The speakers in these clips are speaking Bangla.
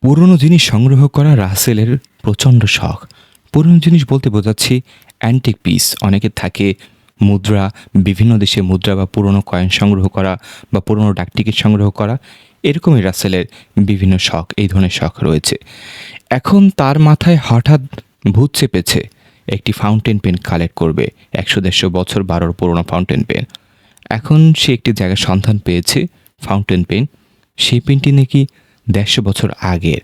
পুরনো জিনিস সংগ্রহ করা রাসেলের প্রচণ্ড শখ। পুরনো জিনিস বলতে বোঝাচ্ছি অ্যান্টিক পিস। অনেকের থাকে মুদ্রা, বিভিন্ন দেশে মুদ্রা বা পুরনো কয়েন সংগ্রহ করা বা পুরনো ডাকটিকিট সংগ্রহ করা। এরকমই রাসেলের বিভিন্ন শখ, এই ধরনের শখ রয়েছে। এখন তার মাথায় হঠাৎ ভূত চেপেছে, একটি ফাউন্টেন পেন কালেক্ট করবে। 100-150 বছর বারোর পুরনো ফাউন্টেন পেন। এখন সে একটি জায়গায় সন্ধান পেয়েছে ফাউন্টেন পেন। সেই পেনটি নাকি 150 বছর আগের।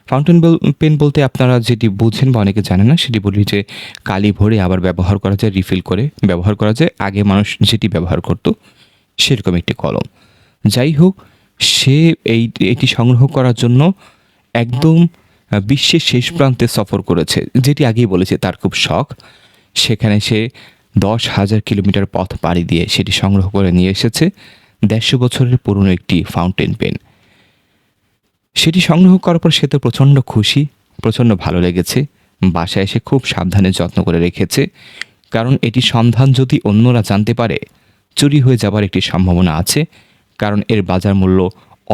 ফাউন্টেন পেন বলতে আপনারা যেটি বুঝেন বা অনেকে জানে না, সেটি বলি যে কালি ভরে আবার ব্যবহার করা যায়, রিফিল করে ব্যবহার করা যায়। আগে মানুষ যেটি ব্যবহার করত সেরকম একটি কলম। যাই হোক, সে এটি সংগ্রহ করার জন্য একদম বিশ্বের শেষ প্রান্তে সফর করেছে, যেটি আগেই বলেছে তার খুব শখ। সেখানে সে 10,000 কিলোমিটার পথ পাড়ি দিয়ে সেটি সংগ্রহ করে নিয়ে এসেছে 150 বছরের পুরনো একটি ফাউন্টেন পেন। সেটি সংগ্রহ করার পর সে তো প্রচণ্ড খুশি, প্রচণ্ড ভালো লেগেছে। বাসায় এসে খুব সাবধানে যত্ন করে রেখেছে, কারণ এটি সন্ধান যদি অন্যরা জানতে পারে চুরি হয়ে যাবার একটি সম্ভাবনা আছে, কারণ এর বাজার মূল্য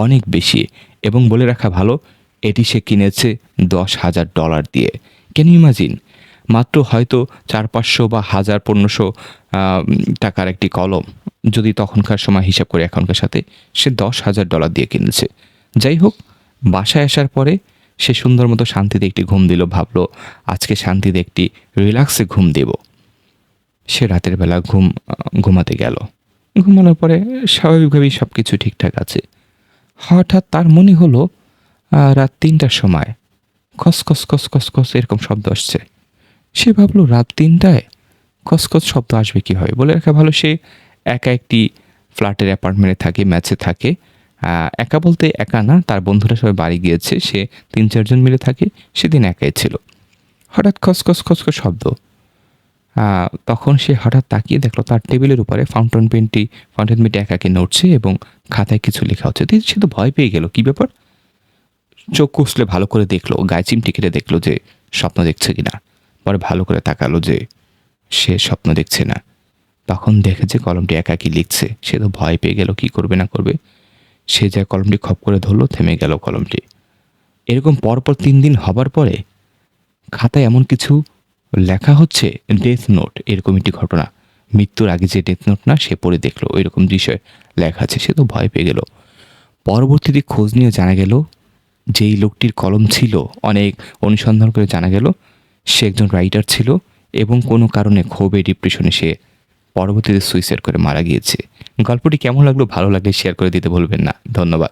অনেক বেশি। এবং বলে রাখা ভালো, এটি সে কিনেছে $10,000 দিয়ে। Can you imagine? মাত্র হয়তো 400-500 বা 1,000-1,500 টাকার একটি কলম, যদি তখনকার সময় হিসাব করে এখনকার সাথে, সে $10,000 দিয়ে কিনেছে। যাই হোক, বাসায় আসার পরে সে সুন্দর মতো শান্তিতে একটি ঘুম দিল। ভাবলো আজকে শান্তিতে একটি রিল্যাক্সে ঘুম দেব। সে রাতের বেলা ঘুমাতে গেল। ঘুমানোর পরে স্বাভাবিকভাবেই সব কিছু ঠিকঠাক আছে। হঠাৎ তার মনে হলো রাত 3টার সময় খসখস খসখস খস এরকম শব্দ আসছে। সে ভাবলো রাত 3টায় খসখস শব্দ আসবে কীভাবে। বলে রাখা ভালো, সে একা একটি ফ্ল্যাটের অ্যাপার্টমেন্টে থাকে, ম্যাচে থাকে। একা বলতে একা না, তার বন্ধুরা সবাই বাড়ি গিয়েছে, সে 3-4 জন মিলে থাকে। সেদিন একাই ছিল। হঠাৎ খসখস খসখস শব্দ। তখন সে হঠাৎ তাকিয়ে দেখলো তার টেবিলের উপরে ফাউন্টেন পেনটি একাকে নড়ছে এবং খাতায় কিছু লেখা হচ্ছে। সে তো ভয় পেয়ে গেল, কী ব্যাপার। চোখ কষলে ভালো করে দেখলো, গায়ে চিমটি কেটে দেখলো যে স্বপ্ন দেখছে কিনা। পরে ভালো করে তাকালো যে সে স্বপ্ন দেখছে না। তখন দেখে যে কলমটি একাকী লিখছে। সে তো ভয় পেয়ে গেল, কী করবে না করবে। সে যা কলমটি খপ করে ধরলো, থেমে গেল কলমটি। এরকম পরপর 3 দিন হবার পরে খাতায় এমন কিছু লেখা হচ্ছে, ডেথ নোট, এরকম একটি ঘটনা। মৃত্যুর আগে যে ডেথ নোট না, সে পড়ে দেখলো এরকম বিষয় লেখা আছে। সে তো ভয় পেয়ে গেল। পরবর্তীতে খোঁজ নিয়ে জানা গেল যেই লোকটির কলম ছিল, অনেক অনুসন্ধান করে জানা গেল সে একজন রাইটার ছিল এবং কোনো কারণে ক্ষোভে, ডিপ্রেশনে সে পরবর্তীতে সুইসাইড করে মারা গিয়েছে। গল্পটি কেমন লাগলো? ভালো লাগলে শেয়ার করে দিতে ভুলবেন না। ধন্যবাদ।